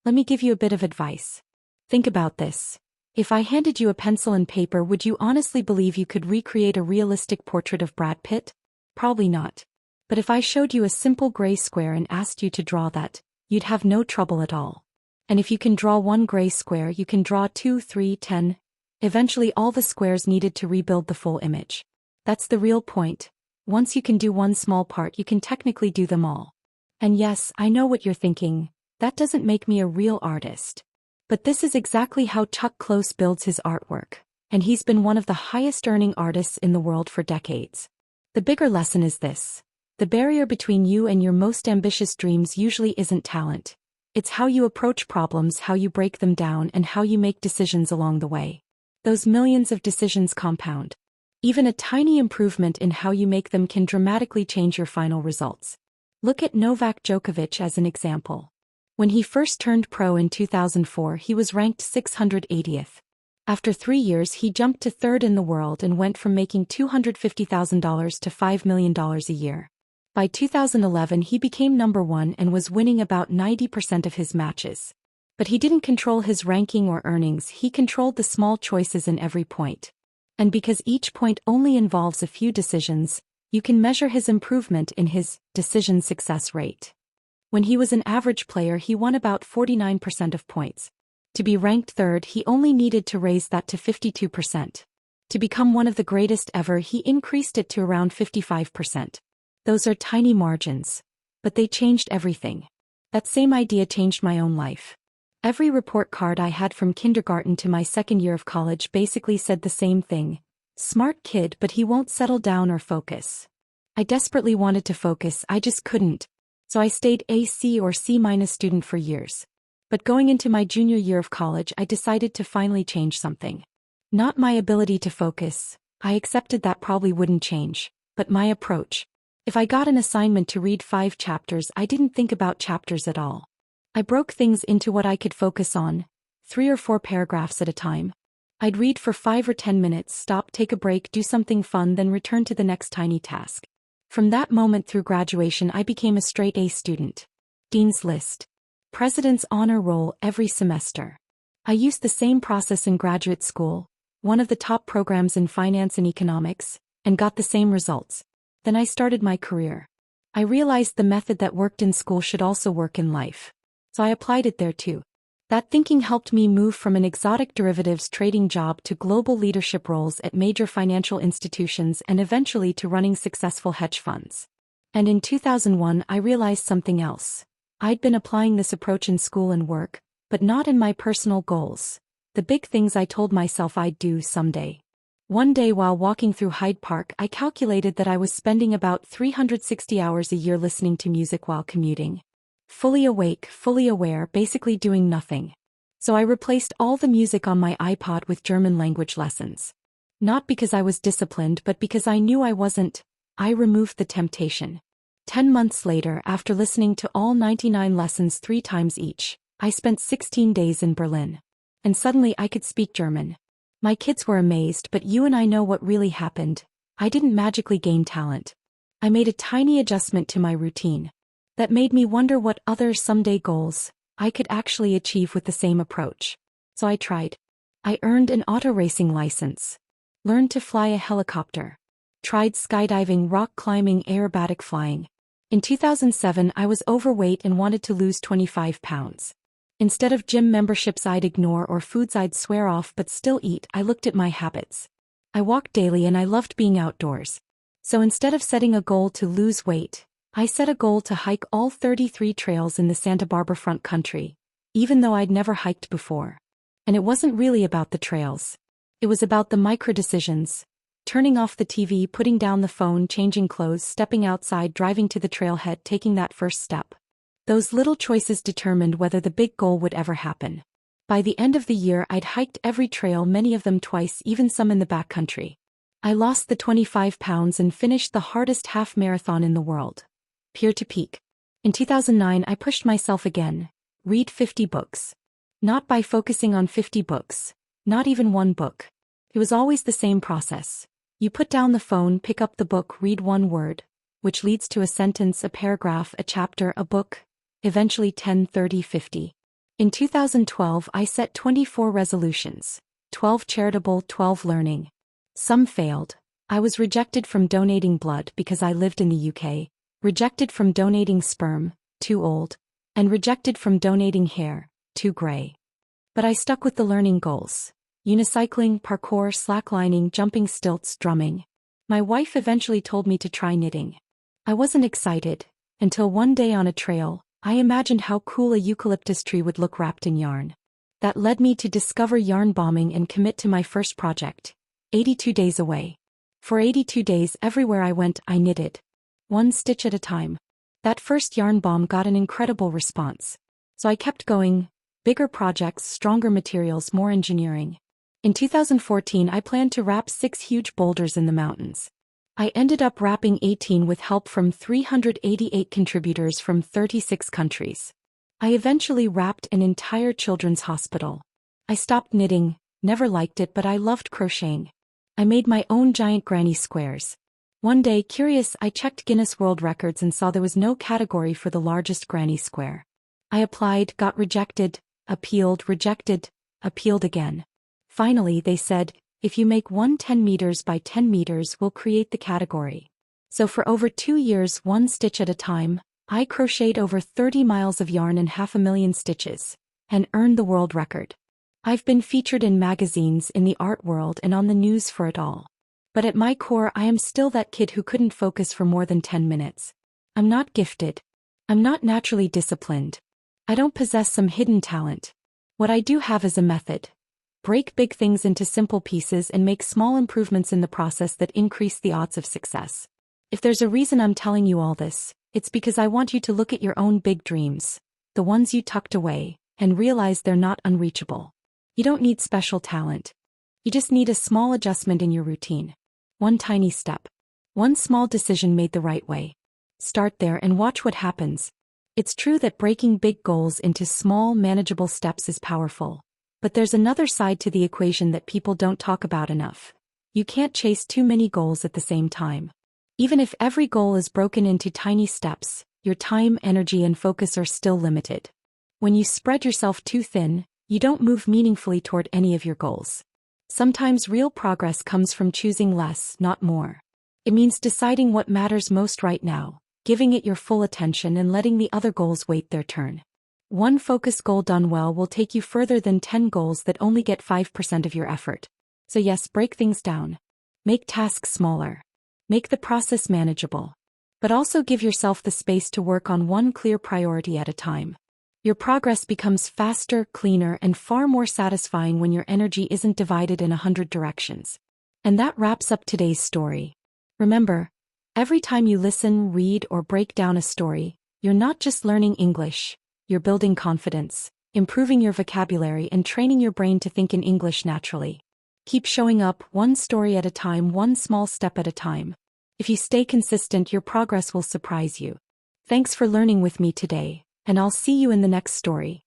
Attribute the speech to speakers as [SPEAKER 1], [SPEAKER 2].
[SPEAKER 1] Let me give you a bit of advice. Think about this. If I handed you a pencil and paper, would you honestly believe you could recreate a realistic portrait of Brad Pitt? Probably not. But if I showed you a simple gray square and asked you to draw that, you'd have no trouble at all. And if you can draw one gray square, you can draw 2, 3, 10. Eventually all the squares needed to rebuild the full image. That's the real point. Once you can do one small part, you can technically do them all. And yes, I know what you're thinking. That doesn't make me a real artist. But this is exactly how Chuck Close builds his artwork. And he's been one of the highest earning artists in the world for decades. The bigger lesson is this. The barrier between you and your most ambitious dreams usually isn't talent. It's how you approach problems, how you break them down, and how you make decisions along the way. Those millions of decisions compound. Even a tiny improvement in how you make them can dramatically change your final results. Look at Novak Djokovic as an example. When he first turned pro in 2004, he was ranked 680th. After 3 years, he jumped to third in the world and went from making $250,000 to $5 million a year. By 2011, he became number 1 and was winning about 90% of his matches. But he didn't control his ranking or earnings, he controlled the small choices in every point. And because each point only involves a few decisions, you can measure his improvement in his decision success rate. When he was an average player, he won about 49% of points. To be ranked third, he only needed to raise that to 52%. To become one of the greatest ever, he increased it to around 55%. Those are tiny margins. But they changed everything. That same idea changed my own life. Every report card I had from kindergarten to my second year of college basically said the same thing. Smart kid, but he won't settle down or focus. I desperately wanted to focus, I just couldn't. So I stayed a C or C- student for years. But going into my junior year of college, I decided to finally change something. Not my ability to focus, I accepted that probably wouldn't change, but my approach. If I got an assignment to read 5 chapters, I didn't think about chapters at all. I broke things into what I could focus on, 3 or 4 paragraphs at a time. I'd read for 5 or 10 minutes, stop, take a break, do something fun, then return to the next tiny task. From that moment through graduation, I became a straight A student. Dean's List. President's Honor Roll every semester. I used the same process in graduate school, one of the top programs in finance and economics, and got the same results. Then I started my career. I realized the method that worked in school should also work in life. So I applied it there too. That thinking helped me move from an exotic derivatives trading job to global leadership roles at major financial institutions and eventually to running successful hedge funds. And in 2001, I realized something else. I'd been applying this approach in school and work, but not in my personal goals. The big things I told myself I'd do someday. One day while walking through Hyde Park, I calculated that I was spending about 360 hours a year listening to music while commuting. Fully awake, fully aware, basically doing nothing. So I replaced all the music on my iPod with German language lessons. Not because I was disciplined, but because I knew I wasn't. I removed the temptation. 10 months later, after listening to all 99 lessons 3 times each, I spent 16 days in Berlin. And suddenly I could speak German. My kids were amazed, but you and I know what really happened. I didn't magically gain talent. I made a tiny adjustment to my routine. That made me wonder what other someday goals I could actually achieve with the same approach. So I tried. I earned an auto racing license. Learned to fly a helicopter. Tried skydiving, rock climbing, aerobatic flying. In 2007, I was overweight and wanted to lose 25 pounds. Instead of gym memberships I'd ignore or foods I'd swear off but still eat, I looked at my habits. I walked daily and I loved being outdoors. So instead of setting a goal to lose weight, I set a goal to hike all 33 trails in the Santa Barbara front country, even though I'd never hiked before. And it wasn't really about the trails. It was about the micro decisions. Turning off the TV, putting down the phone, changing clothes, stepping outside, driving to the trailhead, taking that first step. Those little choices determined whether the big goal would ever happen. By the end of the year, I'd hiked every trail, many of them twice, even some in the backcountry. I lost the 25 pounds and finished the hardest half marathon in the world. Peer to peak. In 2009, I pushed myself again. Read 50 books. Not by focusing on 50 books. Not even one book. It was always the same process. You put down the phone, pick up the book, read one word, which leads to a sentence, a paragraph, a chapter, a book, eventually 10, 30, 50. In 2012, I set 24 resolutions, 12 charitable, 12 learning. Some failed. I was rejected from donating blood because I lived in the UK, rejected from donating sperm, too old, and rejected from donating hair, too gray. But I stuck with the learning goals. Unicycling, parkour, slacklining, jumping stilts, drumming. My wife eventually told me to try knitting. I wasn't excited, until one day on a trail, I imagined how cool a eucalyptus tree would look wrapped in yarn. That led me to discover yarn bombing and commit to my first project, 82 days away. For 82 days everywhere I went I knitted. One stitch at a time. That first yarn bomb got an incredible response. So I kept going, bigger projects, stronger materials, more engineering. In 2014 I planned to wrap 6 huge boulders in the mountains. I ended up wrapping 18 with help from 388 contributors from 36 countries. I eventually wrapped an entire children's hospital. I stopped knitting, never liked it, but I loved crocheting. I made my own giant granny squares. One day, curious, I checked Guinness World Records and saw there was no category for the largest granny square. I applied, got rejected, appealed, rejected, appealed again. Finally, they said, if you make one 10 meters by 10 meters, we'll create the category. So for over 2 years, one stitch at a time, I crocheted over 30 miles of yarn and 500,000 stitches, and earned the world record. I've been featured in magazines, in the art world, and on the news for it all. But at my core, I am still that kid who couldn't focus for more than 10 minutes. I'm not gifted. I'm not naturally disciplined. I don't possess some hidden talent. What I do have is a method. Break big things into simple pieces and make small improvements in the process that increase the odds of success. If there's a reason I'm telling you all this, it's because I want you to look at your own big dreams, the ones you tucked away, and realize they're not unreachable. You don't need special talent. You just need a small adjustment in your routine. One tiny step. One small decision made the right way. Start there and watch what happens. It's true that breaking big goals into small, manageable steps is powerful. But there's another side to the equation that people don't talk about enough. You can't chase too many goals at the same time. Even if every goal is broken into tiny steps, your time, energy, and focus are still limited. When you spread yourself too thin, you don't move meaningfully toward any of your goals. Sometimes real progress comes from choosing less, not more. It means deciding what matters most right now, giving it your full attention and letting the other goals wait their turn. One focused goal done well will take you further than 10 goals that only get 5% of your effort. So yes, break things down. Make tasks smaller. Make the process manageable. But also give yourself the space to work on one clear priority at a time. Your progress becomes faster, cleaner, and far more satisfying when your energy isn't divided in 100 directions. And that wraps up today's story. Remember, every time you listen, read, or break down a story, you're not just learning English. You're building confidence, improving your vocabulary, and training your brain to think in English naturally. Keep showing up, one story at a time, one small step at a time. If you stay consistent, your progress will surprise you. Thanks for learning with me today, and I'll see you in the next story.